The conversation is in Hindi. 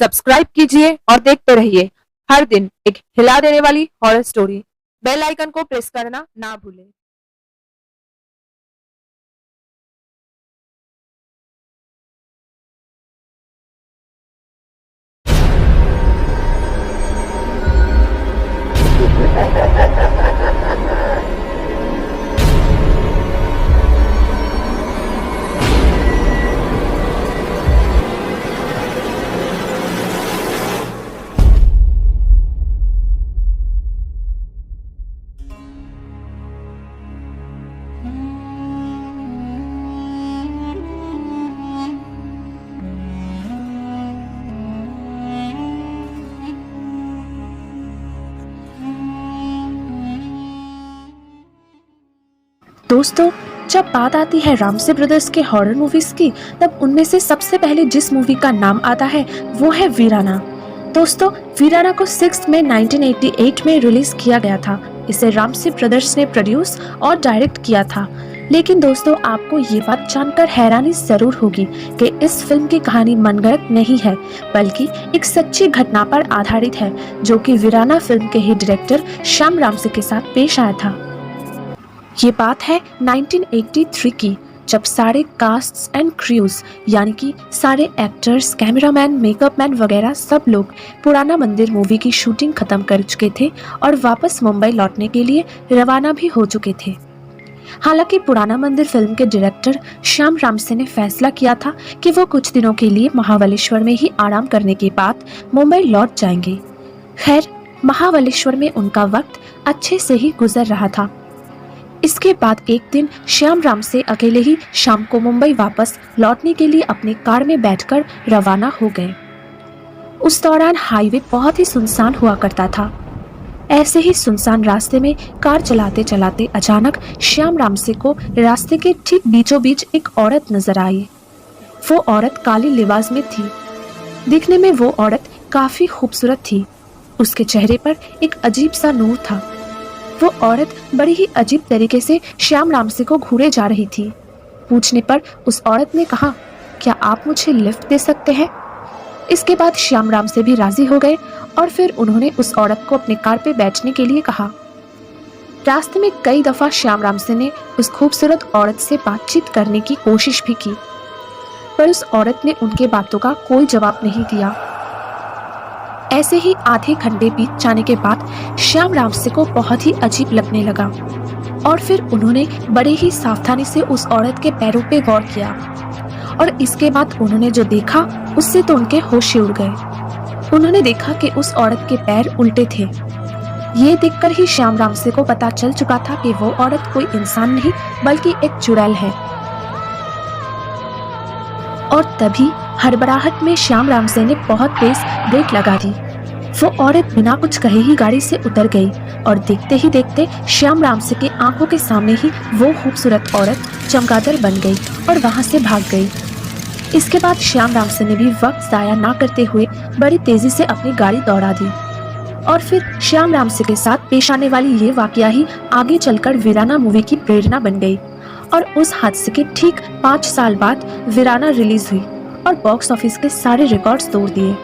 सब्सक्राइब कीजिए और देखते रहिए हर दिन एक हिला देने वाली हॉरर स्टोरी। बेल आइकन को प्रेस करना ना भूलें। दोस्तों, जब बात आती है रामसे ब्रदर्स के हॉरर मूवीज की, तब उनमें से सबसे पहले जिस मूवी का नाम आता है वो है वीराना। दोस्तों, वीराना को 6 मई 1988 में रिलीज किया गया था। इसे रामसे ब्रदर्स ने प्रोड्यूस और डायरेक्ट किया था। लेकिन दोस्तों, आपको ये बात जानकर हैरानी जरूर होगी कि इस फिल्म की कहानी मनगढ़ंत नहीं है, बल्कि एक सच्ची घटना पर आधारित है, जो कि वीराना फिल्म के ही डायरेक्टर श्याम रामसे के साथ पेश आया था। ये बात है 1983 की, जब सारे कास्ट्स एंड क्रूज यानी कि सारे एक्टर्स, कैमरामैन, मेकअप मैन वगैरह सब लोग पुराना मंदिर मूवी की शूटिंग खत्म कर चुके थे और वापस मुंबई लौटने के लिए रवाना भी हो चुके थे। हालांकि पुराना मंदिर फिल्म के डायरेक्टर श्याम रामसे ने फैसला किया था कि वो कुछ दिनों के लिए महाबलेश्वर में ही आराम करने के बाद मुंबई लौट जाएंगे। खैर, महाबलेश्वर में उनका वक्त अच्छे से ही गुजर रहा था। इसके बाद एक दिन श्याम रामसे अकेले ही शाम को मुंबई वापस लौटने के लिए अपनी कार में बैठकर रवाना हो गए। उस दौरान हाईवे बहुत ही सुनसान हुआ करता था। ऐसे ही सुनसान रास्ते में कार चलाते चलाते अचानक श्याम रामसे को रास्ते के ठीक बीचों बीच एक औरत नजर आई। वो औरत काली लिबास में थी। दिखने में वो औरत काफी खूबसूरत थी। उसके चेहरे पर एक अजीब सा नूर था। वो औरत बड़ी ही अजीब तरीके से श्याम रामसे को घूरे जा रही थी। पूछने पर उस औरत ने कहा, क्या आप मुझे लिफ्ट दे सकते हैं? इसके बाद श्याम रामसे भी राजी हो गए और फिर उन्होंने उस औरत को अपने कार पे बैठने के लिए कहा। रास्ते में कई दफा श्याम रामसे ने उस खूबसूरत औरत से बातचीत करने की कोशिश भी की, पर उस औरत ने उनके बातों का कोई जवाब नहीं दिया। ऐसे ही आधे घंटे बीत जाने के बाद श्याम रामसे को बहुत ही अजीब लगने लगा और फिर उन्होंने बड़े ही सावधानी से उस औरत के पैरों पे गौर किया और इसके बाद उन्होंने जो देखा उससे तो उनके होश उड़ गए। उन्होंने देखा कि उस औरत के पैर उल्टे थे। ये देखकर ही श्याम रामसे को पता चल चुका था कि वो औरत कोई इंसान नहीं बल्कि एक चुड़ैल है। और तभी हड़बड़ाहट में श्याम रामसे ने बहुत तेज ब्रेक लगा दी। वो औरत बिना कुछ कहे ही गाड़ी से उतर गई और देखते ही देखते श्याम रामसे के आंखों के सामने ही वो खूबसूरत औरत चमगादड़ बन गई और वहां से भाग गई। इसके बाद श्याम रामसे ने भी वक्त जाया ना करते हुए बड़ी तेजी से अपनी गाड़ी दौड़ा दी और फिर श्याम रामसे के साथ पेश आने वाली ये वाकया ही आगे चलकर वीराना मूवी की प्रेरणा बन गई। और उस हादसे के ठीक 5 साल बाद वीराना रिलीज हुई और बॉक्स ऑफिस के सारे रिकॉर्ड्स तोड़ दिए।